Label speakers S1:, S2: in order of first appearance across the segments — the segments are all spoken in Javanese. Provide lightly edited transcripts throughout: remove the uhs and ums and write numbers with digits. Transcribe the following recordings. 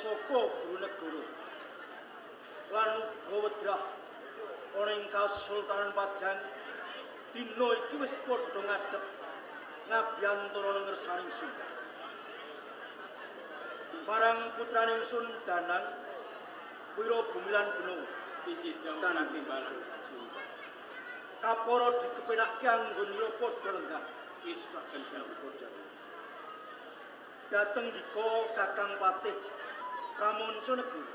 S1: saka Gronegoro lan uga wedrah ana ing Kasultanan Pajang dina iki wis padha ngadhep ngabiyantara ngersaning sun. Marang putraning sun Danang Wira Bumilan Benawa
S2: iji dawuh timbalan
S1: kapara dikepenake anggonira padha lenggah
S2: wis pagen dawuh padha
S1: dateng dika Kakang Patih Pramonco Negoro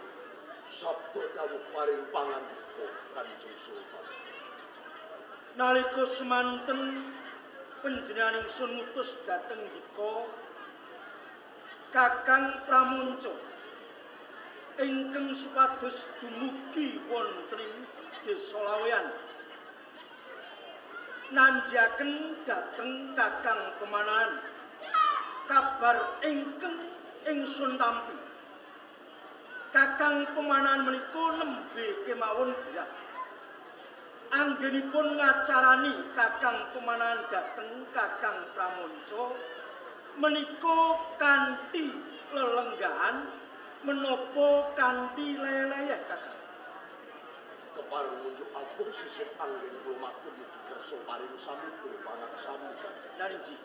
S3: sabda dawuh paring pangandika Kanjeng Sultan.
S1: Nalika semanten panjenenganing sun ngutus dhateng dika Kakang Pramonco ingkang supados dumugi wonten ing Desa Laweyan nanjaken dhateng Kakang Pemanahan kabar ingkang ingsun tampi. Kakang Pemanahan menika nembe kemawon griyah anggenipun ngacarani Kakang Pemanahan dhateng Kakang Pramonco menika kanthi lelenggahan menapa kanthi leleh Kakang.
S3: Kepareng munjuk agung sisih anggen kula matur mugi kersa paring samudra pangaksami Kanjeng.
S1: Narinji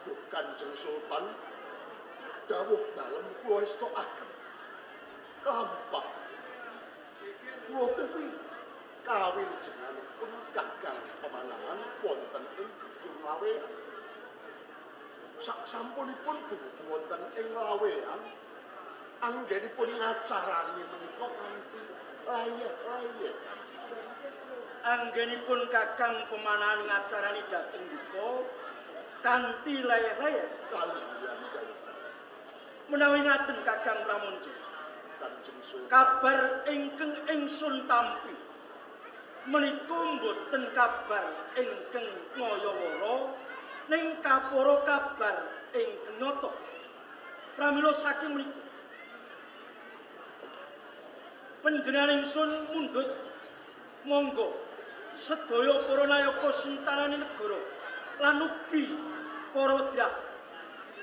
S3: Duh Kanjeng Sultan dawuh dalem kula estokaken. Gampang. Kula tuwi kawilujenganipun Kakang Pemanahan wonten ing Dusun Laweyan. Saksampunipun dumugi wonten ing Laweyan anggenipun ngacarani menika kanthi layek-layek.
S1: anggenipun Kakang Pemanahan ngacarani dhateng dika kanthi layek-layek.
S3: Kaliyan dawuh
S1: Menawi ngaten Kakang Pramonco
S3: Kanjeng Sultan.
S1: kabar ingkang ingsun tampi menika mboten kabar ingkang ngayawara ning kapara kabar ingkang nyata. Pramila saking menika panjenengan ingsun mundhut monggo sedaya para nayaka sintanane negara lan ugi para wedrah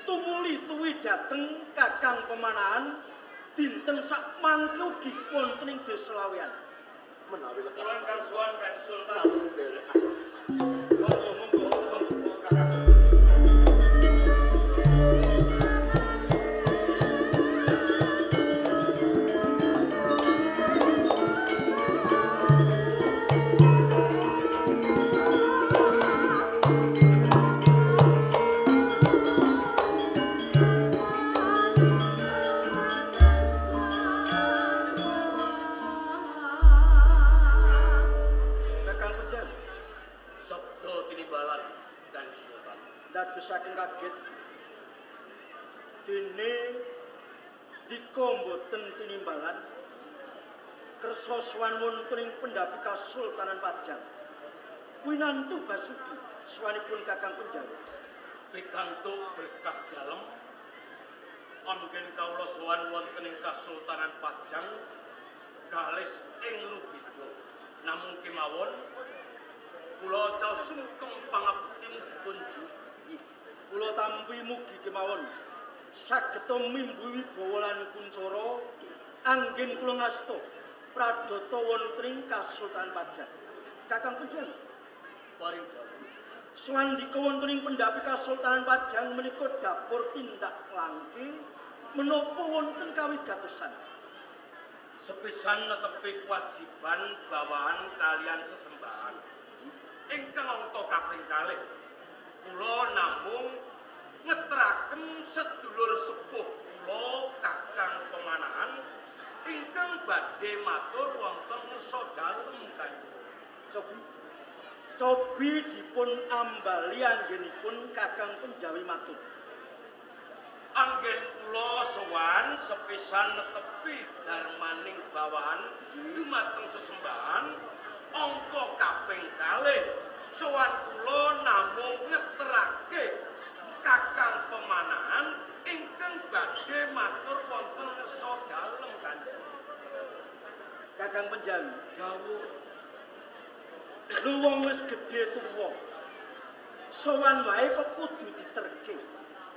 S1: tumuli tuwi dhateng Kakang Pemanahan dinten sak mangke ugi wonten ing Desa Laweyan.
S3: Menawi lekas
S2: Kang Suwan Kanjeng Sultan
S3: namun nderekaken.
S1: Monggo Kakang. Dadosaken kaget dene dika mboten tinimbalan kersa sowan wonten ing pendhapi Kasultanan Pajang winantu Basuki sowanipun Kakang Penjawa
S2: pikantuk berkah dalem anggen kawula sowan wonten ing Kasultanan Pajang kalis ing Rubida namung kemawon kula caos sungkem pangabekti mugi
S1: kula tampi mugi kemawon sageta mimbu wibawa lan kuncara anggen kula ngasta pradata wonten ing Kasultanan Pajang. Kakang Penjawa
S2: paring dawuh
S1: swandika wonten ing pendhapi Kasultanan Pajang menika dapur tindak langke menapa wonten kawigatosan
S2: sepisan netepi kewajiban bawaan kalian sesembahan ingkang angka kaping kalih kula namung ngeteraken sedulur sepuh kula Kakang Pemanahan ingkang badhe matur wonten ngersa dalem Kanjeng.
S1: Cobi dipun ambali anggenipun Kakang Penjawi matur.
S2: Anggen kula sowan sepisan netepi darmaning bawaan dumateng sesembahan angka kaping kalih sowan kula namung ngeterake Kakang Pemanahan ingkang badhe matur wonten ngersa dalem Kanjeng.
S1: Kakang Penjawi
S2: Dawuh
S1: lu wong wis gedhe tuwa sowan wae kok kudu diterke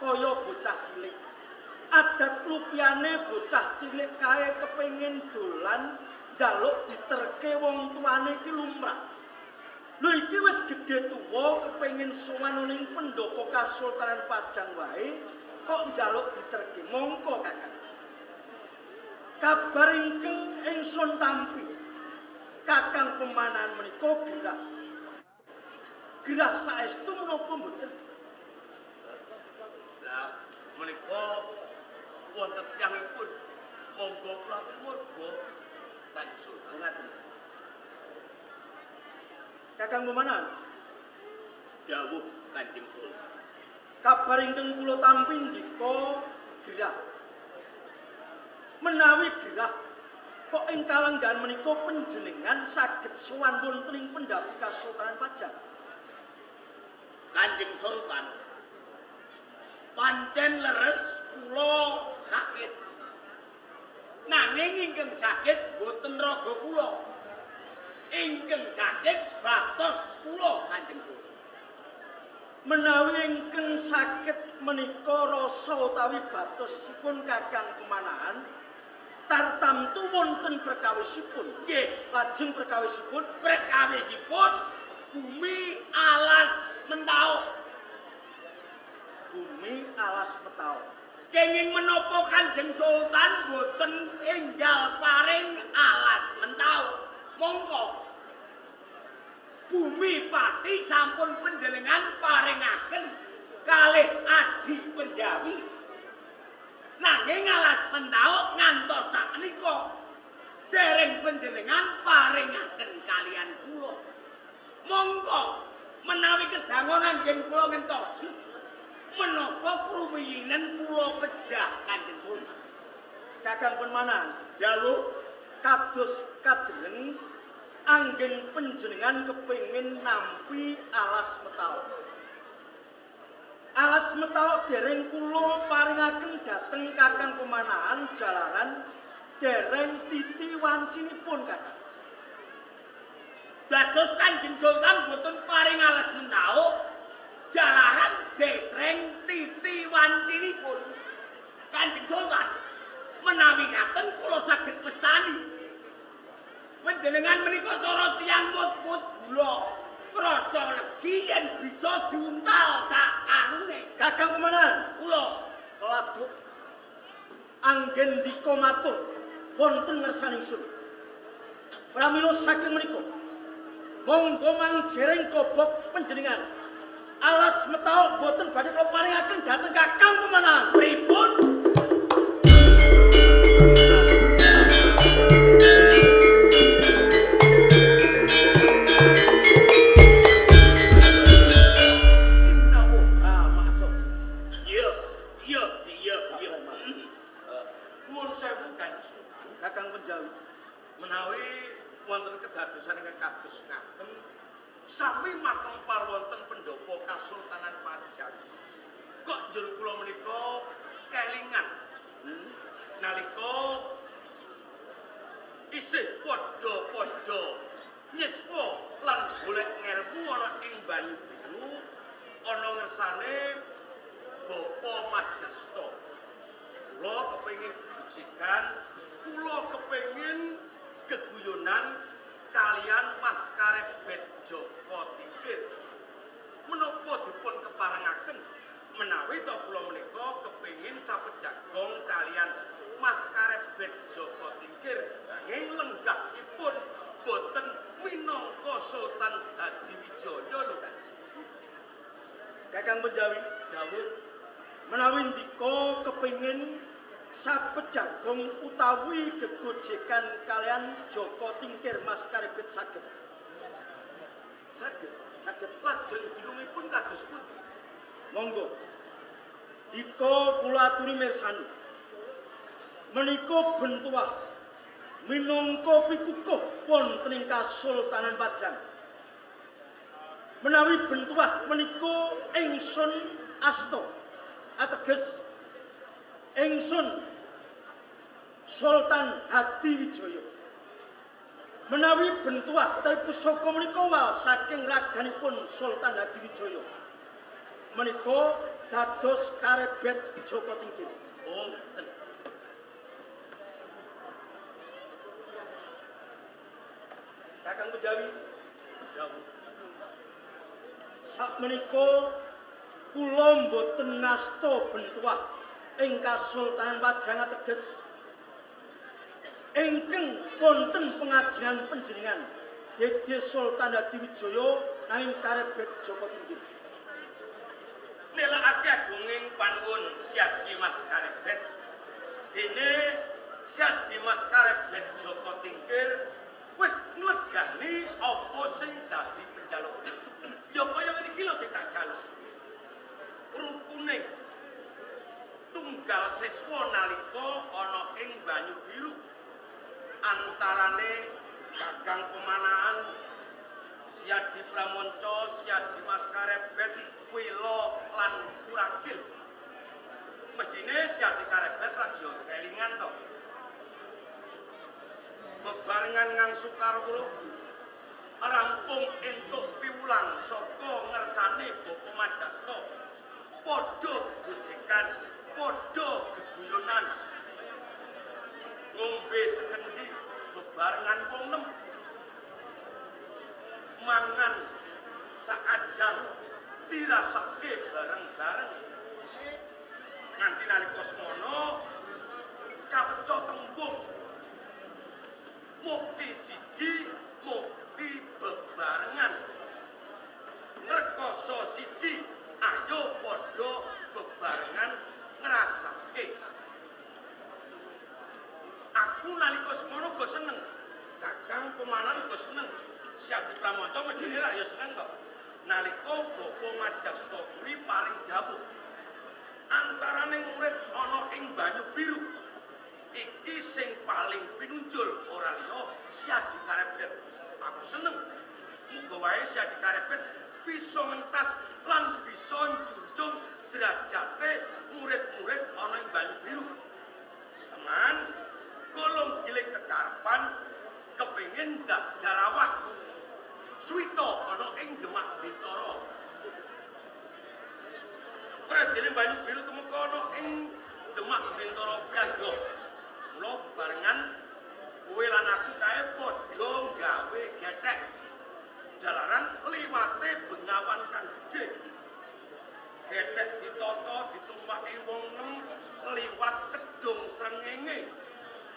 S1: kaya bocah cilik adat lupiane bocah cilik kae kepengin dolan njaluk diterke wong tuane iki lumrah. Lho iki wis gedhe tuwa kepengin sowan ning pendopo Kasultanan Pajang wae kok njaluk diterke. Mongko Kakang. Kabar ingkang ingsun tampi. Kakang pemanahan menika gerah. Gerah saestu menapa mboten?
S2: Lah menika wonten tiyangipun monggo kula murga Kanjeng Sultan.
S1: Ngaten. Kakang pemanahan
S2: Dawuh Kanjeng Sultan.
S1: kabar ingkang kula tampi ndika gerah. Menawi gerah kok ing kalenggan menika panjenengan saged sowan wonten ing pendhapi Kasultanan Pajang.
S4: Kanjeng Sultan, pancen leres kula sakit. Nanging ingkang sakit boten raga kula. Ingkang sakit batos kula Kanjeng Sultan.
S1: Menawi ingkang sakit menika rasa utawi batosipun Kakang pemanahan tartamtu wonten perkawisipun.
S4: Nggih,
S1: Lajeng perkawisipun
S4: perkawisipun bumi alas mentau.
S1: bumi alas petau.
S4: Kenging menapa Kanjeng Sultan boten enggal paring alas mentau. Monggo bumi pati sampun panjenengan paringaken kalih adi penjawi. Nanging alas mentau ngantos sakmenika dereng panjenengan paringaken kalian kula. Monggo menawi kedangonan yen kula ngentosi menapa krumiyin kula pejah Kanjeng Sultan.
S1: Kakang pemanahan
S4: Dawuh
S1: kados kadreng anggen panjenengan kepengin nampi alas metau. Alas metau dereng kula paringaken dhateng Kakang pemanahan jalaran dereng titi wancinipun Kakang.
S4: dados Kanjeng Sultan boten paring alas mentau jalaran dereng titi wancinipun. Kanjeng Sultan menawi ngaten kula saged pestani. Panjenengan menika cara tiyang mut-mut gula krasa legi yen bisa diuntal sak karune.
S1: Kakang pemanahan
S4: Kula
S1: Laduk anggen dika matur wonten ngersaning sun. Pramila saking menika monggo mangjering kobok panjenengan. Alas metau boten badhe kula paringaken dhateng Kakang pemanahan.
S4: pripun?
S1: Maksud
S4: Iya.
S2: Nuwun sewu Kanjeng Sultan.
S1: Kakang Penjawi.
S2: Menawi wonten kedadosan ingkang kados ngaten sami makempal wonten pendopo Kasultanan Pajang. Kok njur kula menika kelingan nalika isih padha-padha nyiswa lan golek ngelmu ana ing Banyu Biru ana ngersane Bapa Majasta. Kula kepengin dibujikan, kula kepengin geguyonan kalian Mas Karebet Joko Tingkir. Menapa dipun keparengaken menawi to kula menika kepengin sapejagong kalian Mas Karebet Joko Tingkir nanging lenggahipun boten minangka Sultan Hadiwijaya lho Kanjeng.
S1: Kakang Penjawi
S2: Dawuh
S1: menawi ndika kepengin sapejagong utawi gegojekan kalian Joko Tingkir Mas Karebet saged.
S2: saged lajeng dirungipun kados pundi?
S1: Monggo. Dika kula aturi mirsani. Menika bentuah minangka pikukuh wonten ing Kasultanan Pajang. Menawi bentuah menika ingsun asta ateges ingsun Sultan Hadiwijaya. Menawi bentuah utawi pusaka menika wal saking raganipun Sultan Hadiwijaya. Menika dados Karebet Joko Tingkir.
S2: Oh, ngeten.
S1: Kakang Bejawi,
S2: Dawuh.
S1: sakmenika kula mboten ngasta bentuah ing Kasultanan Pajang ateges ingkang wonten pengajian panjenengan Dede Sultan Hadiwijaya nanging karebet Joko Tingkir.
S2: Nelakake agunging panuwun Syadi Mas Karebet. Dene Syadi Mas Karebet Joko Tingkir wis nglegani apa sing dadi penjaluk. Ya kaya ngene iki lho sing tak jaluk. Rukuning tunggal siswa nalika ana ing Banyu Biru antarane Kakang Pemanahan Syadi Pramonco, Syadi Mas Karebet, Wilo lan Kuragil. Mestine Syadi Karebet ra yo kelingan to. Bebarengan ngangsu karo kula rampung entuk piwulang saka ngersane Bapak Majasta. Padha gojekan, padha geguyonan. Ngombe sekendi bebarengan wong nem. Mangan saajang dirasake bareng-bareng. Nganti nalika semono kaweca tembung mukti siji, mukti bebarengan. Rekoso siji, ayo padha bebarengan ngrasake. Aku nalika semono go seneng. Kakang Pemanahan go seneng. Syadi Pramonco medine ra ya seneng kok. Nalika Bapak Majasta kuwi paring dawuh. Antarane murid ana ing Banyu Biru. Iki sing paling pinunjul ora liya Syadi Karebet. Aku seneng. Muga wae Syadi Karebet bisa mentas lan bisa njunjung derajate murid-murid ana ing Banyu Biru. Teman, golong gilik kekarepan kepengin darawak Suwito ana ing Demak Bintara. Pradene Banyu Biru tumeka ana ing Demak Bintara Piagha. Mula bebarengan kowe lan aku kae padha gawe gethek. Jalaran liwate Bengawan kang gedhe. Gethek ditata ditumpaki wong nem liwat Kedung Srengenge.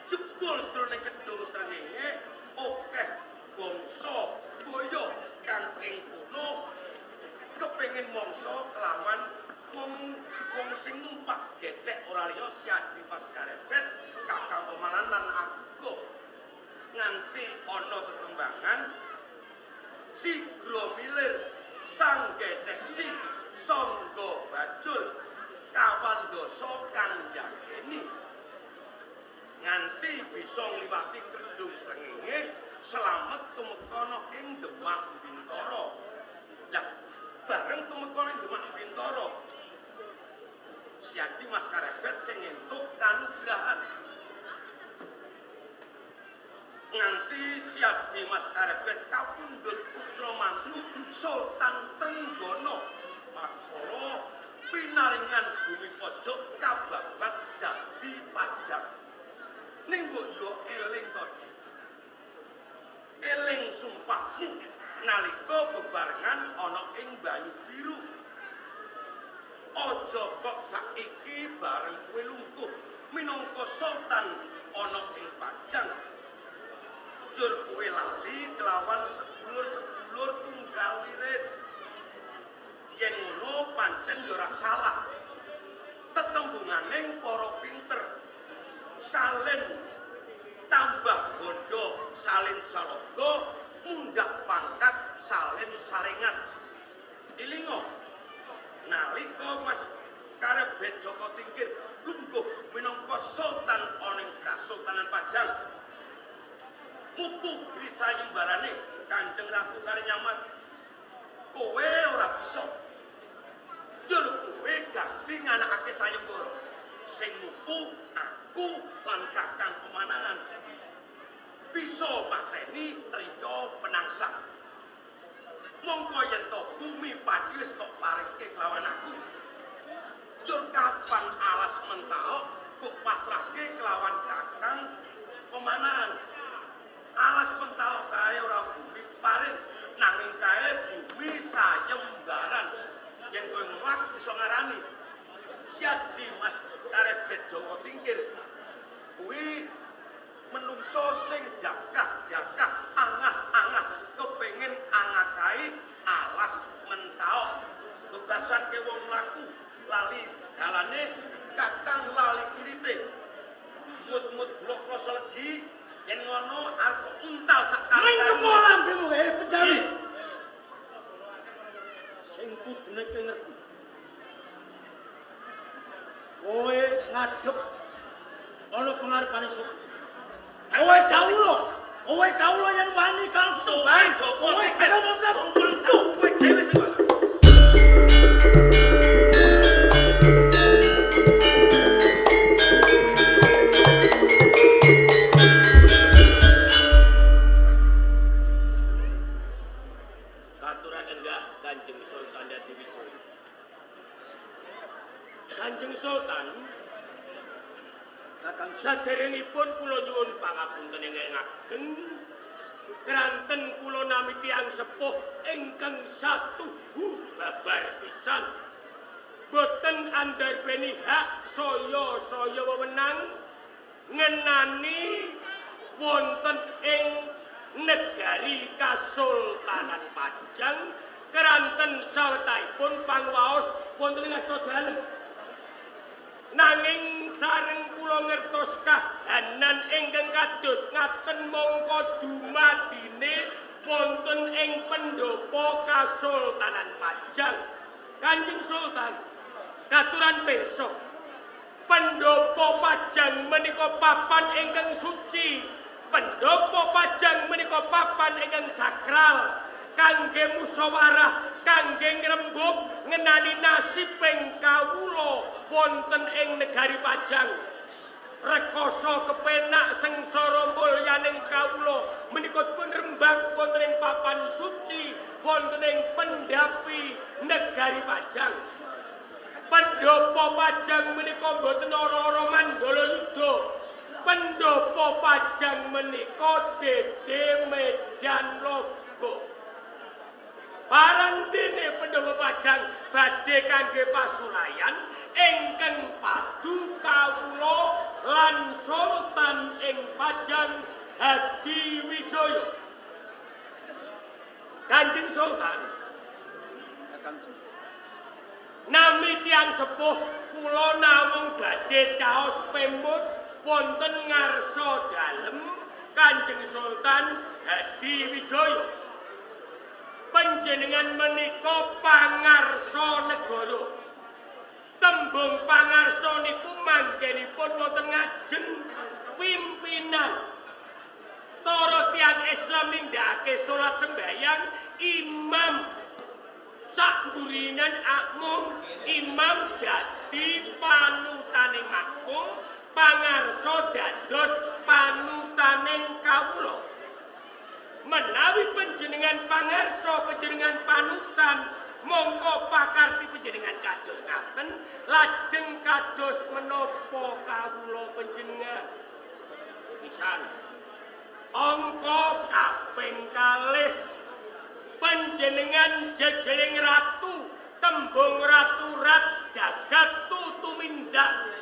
S2: Jebul jroning Kedung Srengenge akeh bangsa boyo kang ing kono kepengin mangsa kelawan wong sing numpak gethek ora liya Syadi Mas Karebet, Kakang Pemanahan lan aku. Nganti ana tetembangan sigra milir sang gethek si sangga bajul kawandasa kang jageni. Nganti bisa ngliwati Kedung Srengenge selamat tumekana ing Demak Bintara. Lah, bareng tumekana ing Demak Bintara, Syadi Mas Karebet sing entuk kanugrahan. Nganti Syadi Mas Karebet kapundhut putra mantu Sultan Trenggono. Makala pinaringan bumi pojok kababat dadi pajak. Ning mbok yo eling to, eling sumpahmu nalika bebarengan ana ing Banyu Biru. Aja kok saiki bareng kowe lungguh minangka sultan ana ing Pajang. Jur kowe lali kelawan sedulur-sedulur tunggal wirid. Yen ngono pancen yo ora salah. Tetembunganing para pinter salin tambah bondo salin saloga mundak pangkat salin saringan. Ilingo nalika Mas Karebet Joko Tingkir lungguh minangka sultan ana ing Kasultanan Pajang, mupu grisayembarane Kanjeng Ratu Kalinyamat, kowe ora bisa. Jur kowe ganti nganakake sayembara sing mupu aku lan Kakang Pemanahan. Bisa mateni Triya Penangsang. Mongko yen to bumi padi wis kok paringke kelawan aku. Jur kapan alas mentao kok pasrahke kelawan kakang pemanan. Alas pentau kae ora bumi paring nanging kae bumi sayembaran. Yen kowe nglak iso ngarani Siadi Mas karebet Jawa Tingkir. Kuwi menungso sing dakah-dakah angah-angah kepengin angakahi alas mentau. Bebasan ke wong mlaku lali dalane kacang lali kulite. Mut-mut blok rasa legi yen ngono arep untal sekali.
S1: Main kemo lambemu kae penjari. Sing kudune kowe ngerti. Kowe ngadep ana pengarepane sok. Kowe kawula yen wani kang sowan. Kowe kawula
S2: rumangsa kowe dhewe sing ngono.
S4: Katuran enggah Kanjeng Sultan Dadi Wisnu. Kanjeng Sultan kakang saderengipun kula nyuwun pangapunten ingkang ageng kranten kula nami tiyang sepuh ingkang satuhu babar pisan boten andarbeni hak saya wewenang ngenani wonten ing negari Kasultanan Pajang kranten sawetahipun pangwaos wonten ing asta dalem. Nanging sareng kula ngertos kahanan ingkang kados ngaten mongko dumadine wonten ing pendopo Kasultanan Pajang. Kanjeng Sultan katuran pirsa pendopo Pajang menika papan ingkang suci. Pendopo Pajang menika papan ingkang sakral kangge musyawarah kangge ngrembug ngenani nasibing kawula wonten ing negari Pajang. Rekoso kepenak sengsara mulyaning kawula menika pun rembag wonten ing papan suci wonten ing pendapi negari Pajang. Pendopo Pajang menika boten ora-ora mandala yuda. Pendopo Pajang menika dede medan logo. Parantene pendopo Pajang badhe kangge pasulayan ingkang padu kawula lan Sultan ing Pajang Hadiwijaya. Kanjeng Sultan nami tiyang sepuh kula namung badhe caos pemut wonten ngarsa dalem Kanjeng Sultan Hadiwijaya. Panjenengan menika pangarsa negara. Tembung pangarsa niku manggenipun wonten ngajeng pimpinan. Tara tiyang Islam nindakake salat sembahyang imam sakburinan akmum imam dadi panutaning makmum pangarsa dados panutaning kawula. Menawi panjenengan pangarsa panjenengan panutan mongko pakarti panjenengan kados ngaten lajeng kados menapa kawula panjenengan pisan angka kaping kalih panjenengan jejeling ratu tembung ratu rat jagat tumindak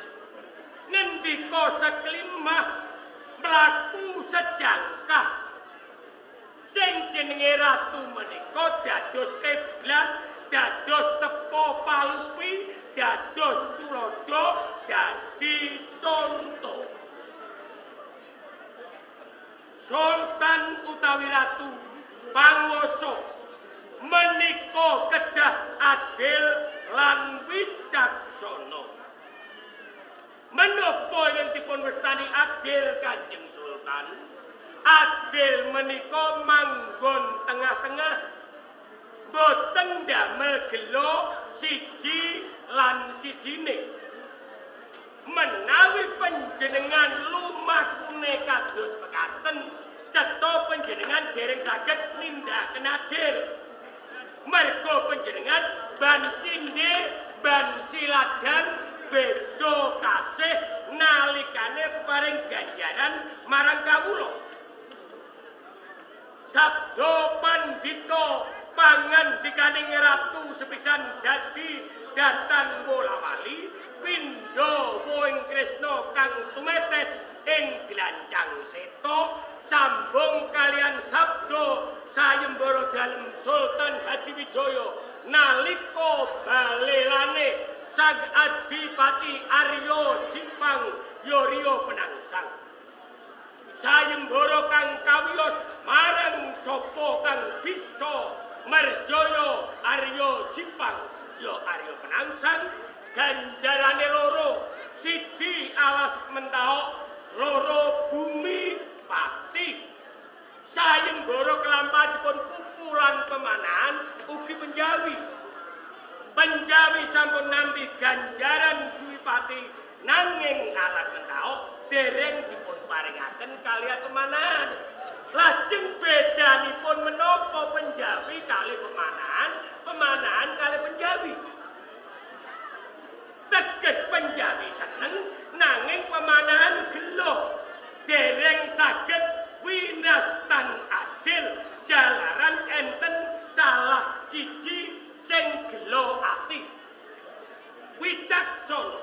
S4: ngendika seklimah mlaku sejangkah sing jenenge ratu menika dados kiblat, dados tepo palupi, dados tulodo, dadi conto. Sultan utawi ratu panguwasa menika kedah adil lan wicaksana. Menapa yen dipun wastani adil Kanjeng Sultan? Adil menika manggon tengah-tengah boten damel gelo siji lan sijine. Menawi panjenengan lumakune kados mekaten cetha panjenengan dereng saged nindakaken adil. Merga panjenengan ban cindhe ban siladan beda kasih nalikane peparing ganjaran marang kawula. Sabda pandhita pangandikaning ratu sepisan dadi datan bola wali pindha woing Kresna kang tumetes ing glancang seta sambung kalian sabda sayembara dalem Sultan Hadiwijaya nalika balelane sang adipati Arya Jipang Yorya Penangsang. Sayembara kang kawiyos marang sapa kang bisa merjaya Arya Jipang ya Arya Penangsang ganjarane loro siji alas mentaok loro bumi pati. Sayembara kelampahipun pupulan pemanahan ugi penjawi. Penjawi sampun nampi ganjaran Dwipati nanging alas mentaok dereng dipun paringaken kaliyan pemanahan. Lajeng bedanipun menapa penjawi kali pemanahan, pemanahan kali penjawi. Teges penjawi seneng nanging pemanahan gelo dereng saged winastan adil jalaran enten salah siji sing gelo ati. Wicaksana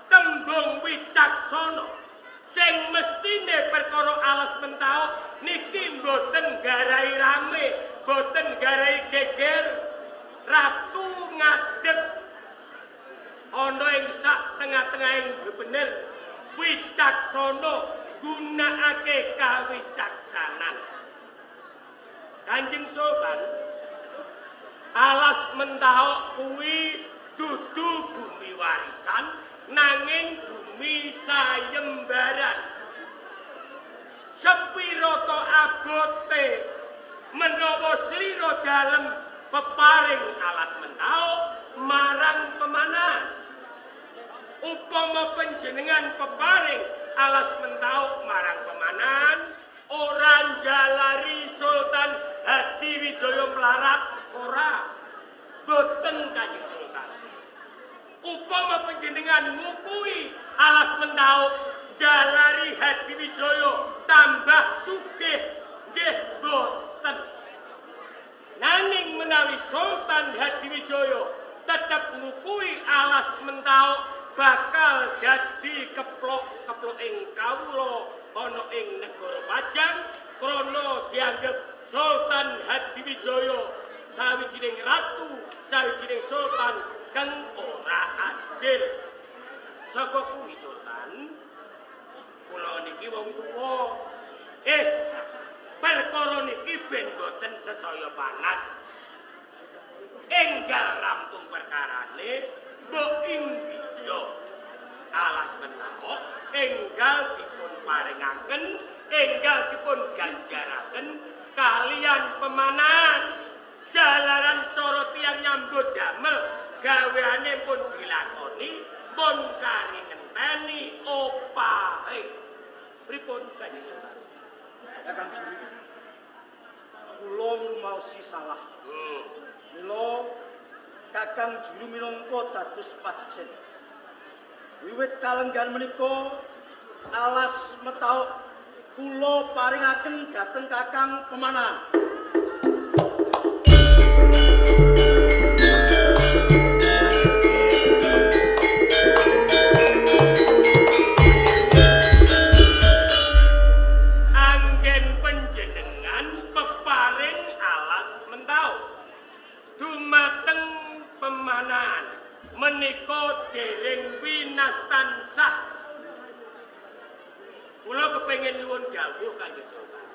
S4: tembung wicaksana sing mestine perkara alas mentaok niki mboten garai rame, mboten garai geger. Ratu ngadeg ana ing sak tengah-tengahing bebener wicaksana gunakake kawicaksanan. Kanjeng Sultan alas mentaok kuwi dudu bumi warisan nanging bumi sayembaran. Sepiro to abote menawa slira dalem peparing alas mentaok marang pemanahan. Upama panjenengan peparing alas mentaok marang pemanahan ora njalari Sultan Hadiwijaya mlarat ora. Boten Kanjeng Sultan. Upama panjenengan ngukui alas mentaok jalari Hadiwijaya tambah sugih nggih boten. Nanging menawi Sultan Hadiwijaya tetep ngukui alas mentaok bakal dadi keplok-keplok ing kawula ana ing negara Pajang krana dianggep Sultan Hadiwijaya sawijining ratu, sawijining sultan kang ora adil. Saka kuwi Sultan, kula niki wong tuwa. Perkara niki ben boten sesaya panas. Enggal rampung perkarane mbok inggiya alas mentaok enggal dipun paringaken, enggal dipun ganjaraken kalian pemanahan. Jalaran cara tiyang nyambut damel gaweane pun dilakoni pun kari ngenteni opahe. Pripun Kanjeng Sultan?
S1: Kakang Juri, kula ngrumaosi salah. Mila Kakang Juri minangka dados pasiksen. Wiwit kalenggan menika alas mentaok kula paringaken dhateng Kakang pemanahan.
S4: Menika dereng winastan sah. Kula kepengin nyuwun dawuh Kanjeng Sultan.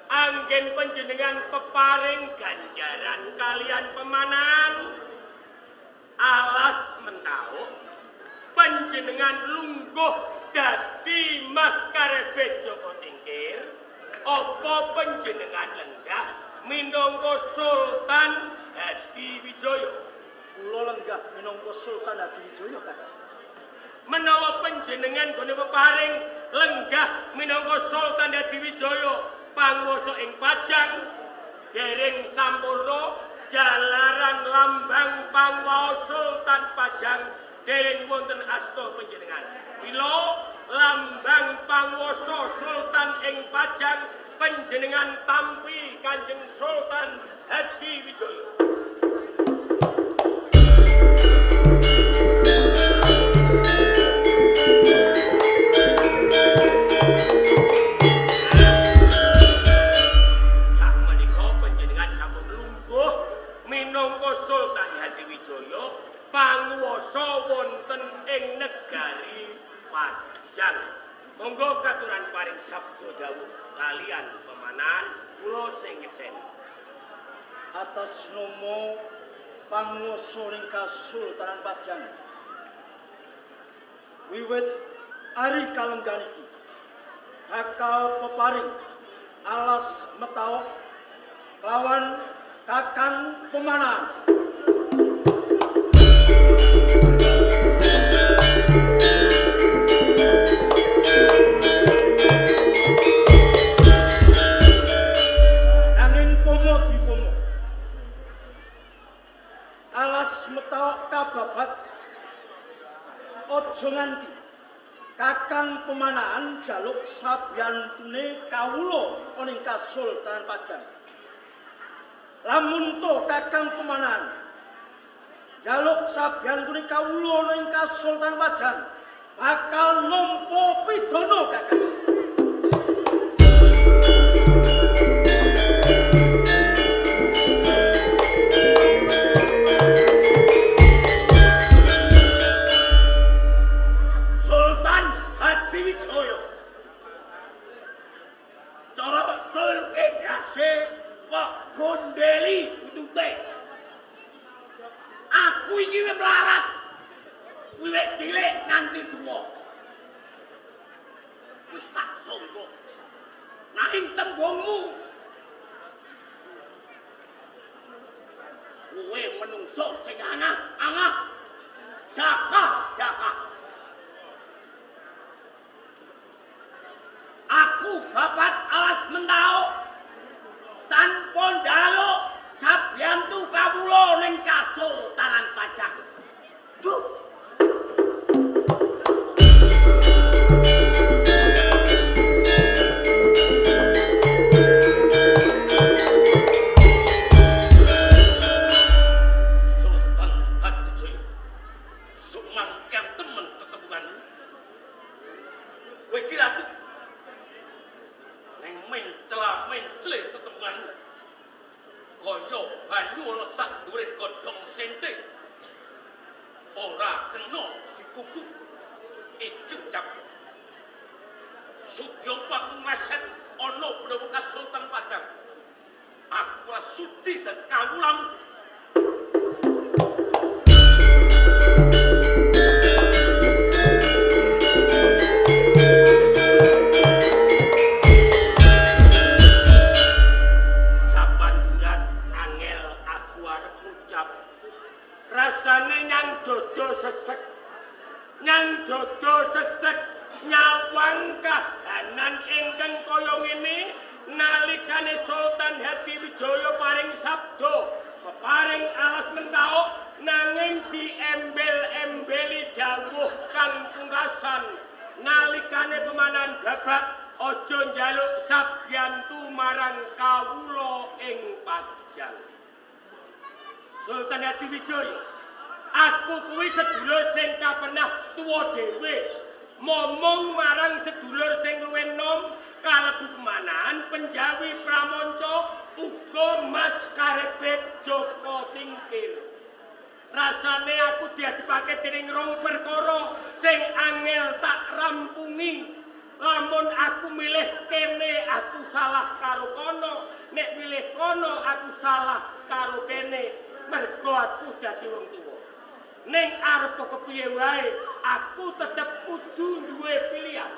S4: Anggen panjenengan peparing ganjaran kalian pemanahan alas mentaok panjenengan lungguh dadi Maskarepet Joko Tingkir apa panjenengan lenggah minangka Sultan Hadiwijaya.
S1: Kula lenggah minangka Sultan Hadiwijaya, Kakang.
S4: Menawa panjenengan gone peparing lenggah minangka Sultan Hadiwijaya panguwasa ing Pajang dereng sampurna jalaran lambang panguwasa Sultan Pajang dereng wonten asta panjenengan. Mila lambang panguwasa Sultan ing Pajang panjenengan tampi Kanjeng Sultan Hadiwijaya. Minangka Sultan Hadiwijaya panguwasa wonten ing negari Pajang. Monggo katuran paring sabda dawuh kalian pemanan kula sing ngesen.
S1: Atas nama panguwasa ing Kasultanan Pajang. Wiwit ari kalenggan iki bakal peparing alas metaok lawan Kakang Pemanan. Nanging pomo dipomo. Alas metaok kababat aja nganti Kakang Pemanan jaluk sabiyantune kawula ana ing Kasultanan Pajang. Lamun to Kakang Pemanan jaluk sabiyantune kawula ing Kasultanan Pajang bakal nampa pidana Kakang.
S4: Sultan Hadiwijaya. Cara culke dase kok gondeli utute. Aku iki wis melarat. Wiwit cilik nganti tuwa. Wis tak sangka. Nanging tembungmu kowe menungso sing angah dakah. Aku babat alas mentau tanpa njaluk sabyantu kawula ning Kasultanan Pajang. Duh. Sultan Hadiwijaya, sumangkang temen tetepungan. Kowe kira tuh neng mencela tetepungan. Kaya banyu lesak dhuwure godhong sente. Ora kena dikuku. Iki ucap. Sudya pangaset ana Prabu Kasultanan Pajang. Aku ora sudi dadi kawulamu. Nyang dodo sesek nyawang kahanan ingkang kaya ngene nalikane Sultan Hadiwijaya paring sabda paring alas mentau nanging diembel-embeli dawuh kang pungkasan nalikane Pemanan babat aja njaluk sabyantu marang kawula ing Pajang. Sultan Hadiwijaya, aku kuwi sedulur sing pernah tuwa dhewe. Momong marang sedulur sing luwih nom kalebu Pemanan, Penjawi Pramanca, uga Mas Karebet Joko Tingkir. Rasane aku diadepake dening rong perkara sing angel tak rampungi. Lamun aku milih kene aku salah karo kono, nek milih kono aku salah karo kene. Mergo aku dadi wong tuwa. Ning arep kepiye wae, aku tetep kudu duwe pilihan.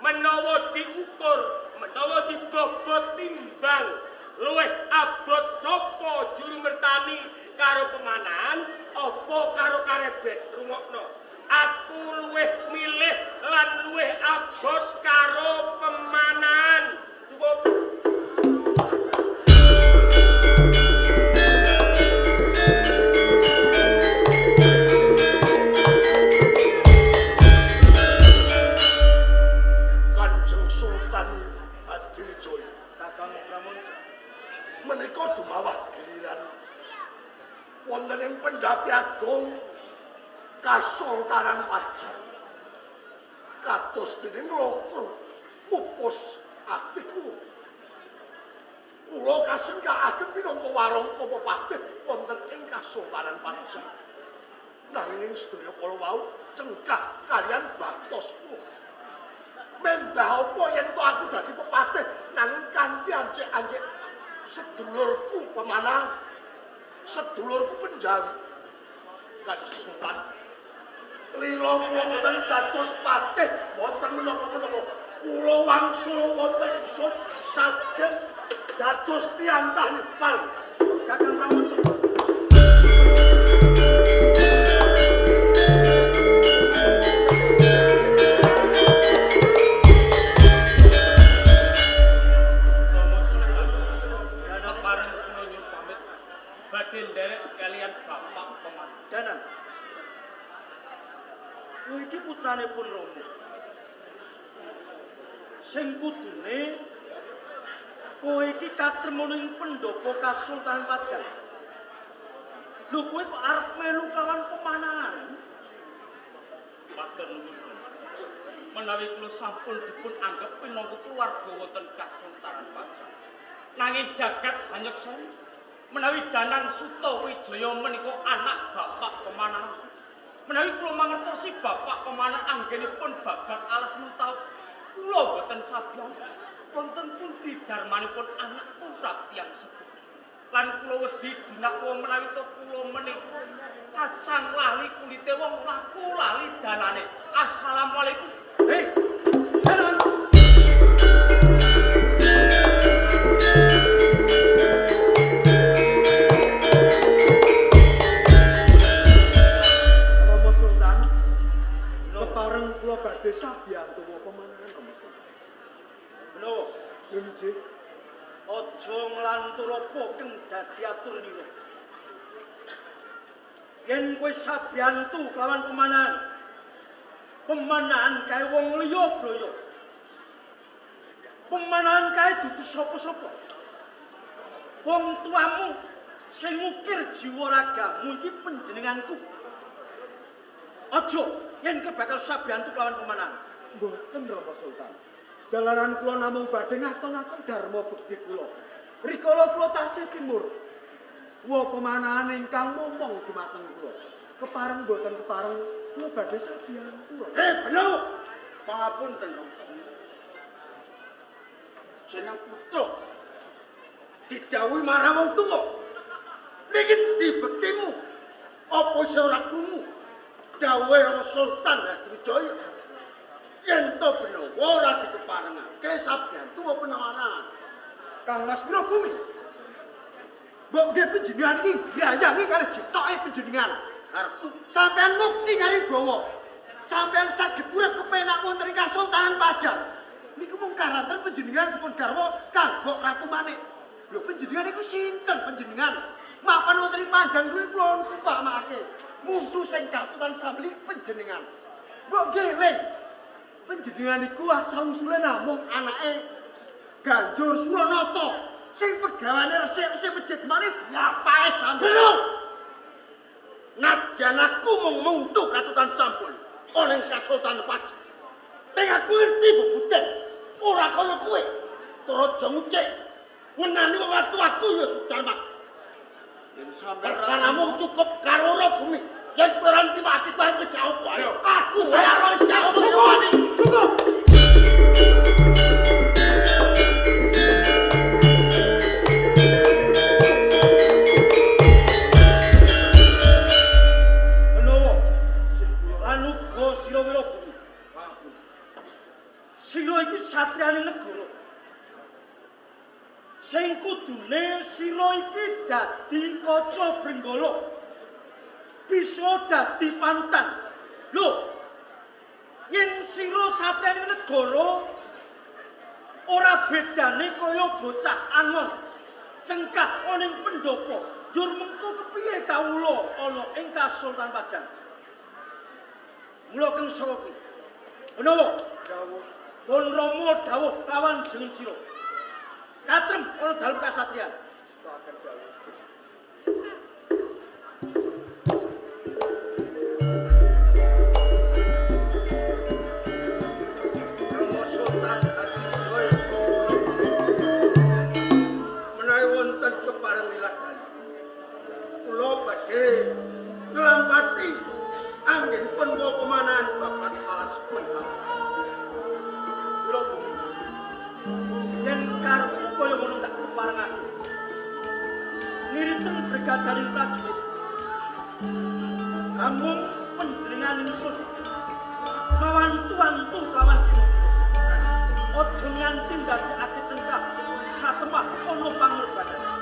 S4: Menawa diukur, menawa dibobot timbang, luwih abot sapa juru mertani karo Pemanan apa karo Karebet. Rungokno, aku luwih milih lan luwih abot karo Pemanan.
S3: menika dumawah giliran wonten ing Pendhapi Agung Kasultanan Pajang kados dening lokro pupus atiku kula kasengkakaken minangka warangka pepatih wonten ing Kasultanan Pajang nanging sedaya kala wau cengkak kalian batosku mendah apa yen to aku dadi pepatih nanging kanthi ancik-ancik sedulurku pemanah sedulurku penjawi Kanjeng Sultan lila kula boten dados patih boten menapa-menapa kula wangsul wonten isun saged dados piantah nipal
S1: Kakang Pramoco.
S4: Rama Sultan, dana pareng kula nyuwun pamit badhe nderek kalian Bapak Pemanah.
S1: Danan. Kowe iki putranipun Rama. Sing kudune kowe iki katremana ing Pendhapa Kasultanan Pajang. Lho kowe kok arep melu kawan pemanahan?
S4: Matur nuwun. Menawi kula sampun dipun anggep minangka keluarga wonten Kasultanan Pajang. Nanging jagat hanyeksan menawi Danang Sutawijaya menika anak Bapak Pemanah. Menawi kula mangertosi Bapak Pemanah anggenipun babar alas mentau kula boten sabiyan wonten pundi darmanipun anak turap tiyang sepuh. Lan kula wedi dinakwa menawi to kula menika kacang lali kulite wong laku lali danane. Assalamualaikum.
S1: Hei, Danan.
S5: Rama Sultan, kepareng kula badhe sabiyantu pemanahan Rama Sultan.
S1: Menawa
S5: Nggih.
S1: aja nglantura pokeng dadi atur nira. Yen kowe sabiyantu kelawan pemanahan kae wong liya braya. Pemanahan kae dudu sapa-sapa. Wong tuamu sing ngukir jiwa ragamu iki panjenenganku. Aja yen kowe bakal sabiyantu kelawan pemanahan.
S5: Mboten Rama Sultan. Jalaran kula namung badhe ngaton-aton dharma bekti kula. Rikala kula tasih timur. Wa pemanahan ingkang momong dumateng kula. Kepareng mboten kepareng kula badhe sabiyantu.
S2: Bener. Pangapunten, jeneng putra didhawuhi marang wong tuwa. Niki ndi bektimu? Apa isih ora krungu dawuhe Rama Sultan Hadrijaya? Yen to bener ora dikeparengake sabiyantu apa penawaran.
S5: Kang Mas Wirabumi. Mbok nggih panjenengan iki grayangi kalih jetoke panjenengan.
S2: Karepku
S5: Sampeyan mukti kali bawa. Sampeyan saged urip kepenak wonten ing Kasultanan Pajang. Niku mung karanten panjenengan dipun garwa Kang Mbok Ratu Manik. Lho panjenengan iku sinten panjenengan? Mapan wonten ing Panjang kuwi kula kumpamake. Muntu sing katutan sambeli panjenengan. Mbok ngeling. Panjenengan iku asal usule namung anake Ganjur Suranata sing pegawane resik-resik masjid mari bapake sampeyan.
S2: bener. Nadyan aku mung muntu katutan sampul ana ing Kasultanan Pajang. Ning aku ngerti bebuten ora kaya kowe. Turaja ngucik ngenani wong atu-atu ya Sudarma. Yen sampeyan perkaramu cukup karo ora bumi. Yen kowe ora nrimo akibat kejauh wae. Aku saya ora siap semuanya.
S5: Cukup.
S1: Menawa anuga sira Wirabumi. Sira iki satriyane negara. Sing kudune sira iki dadi kaca brenggala. Bisa dadi panutan. Lho, yen sira satriyane negara ora bedane kaya bocah angon cengkak ana ing pendhapa. Jur mengko kepiye kawula ana ing Kasultanan Pajang? Mula keng saka kuwi. Menawa dawuh pun Rama dawuh kawan jeneng sira. Katrem ana dalem kasatriyan.
S5: akan dawuh.
S1: Romo Sultan Hadijoyo menawi wonten kepareng nilakan kula badhe nglambati anggenipun wa pemanahan babat alas menang kula bumi yen karepmu kaya ngono tak keparengake ngiriten brigadaning prajurit kampung panjenengan ingsun mawantu-wantu kelawan jinis-jinis. Ojo nganti ndadekake cengkah satemah ana pangorbanan.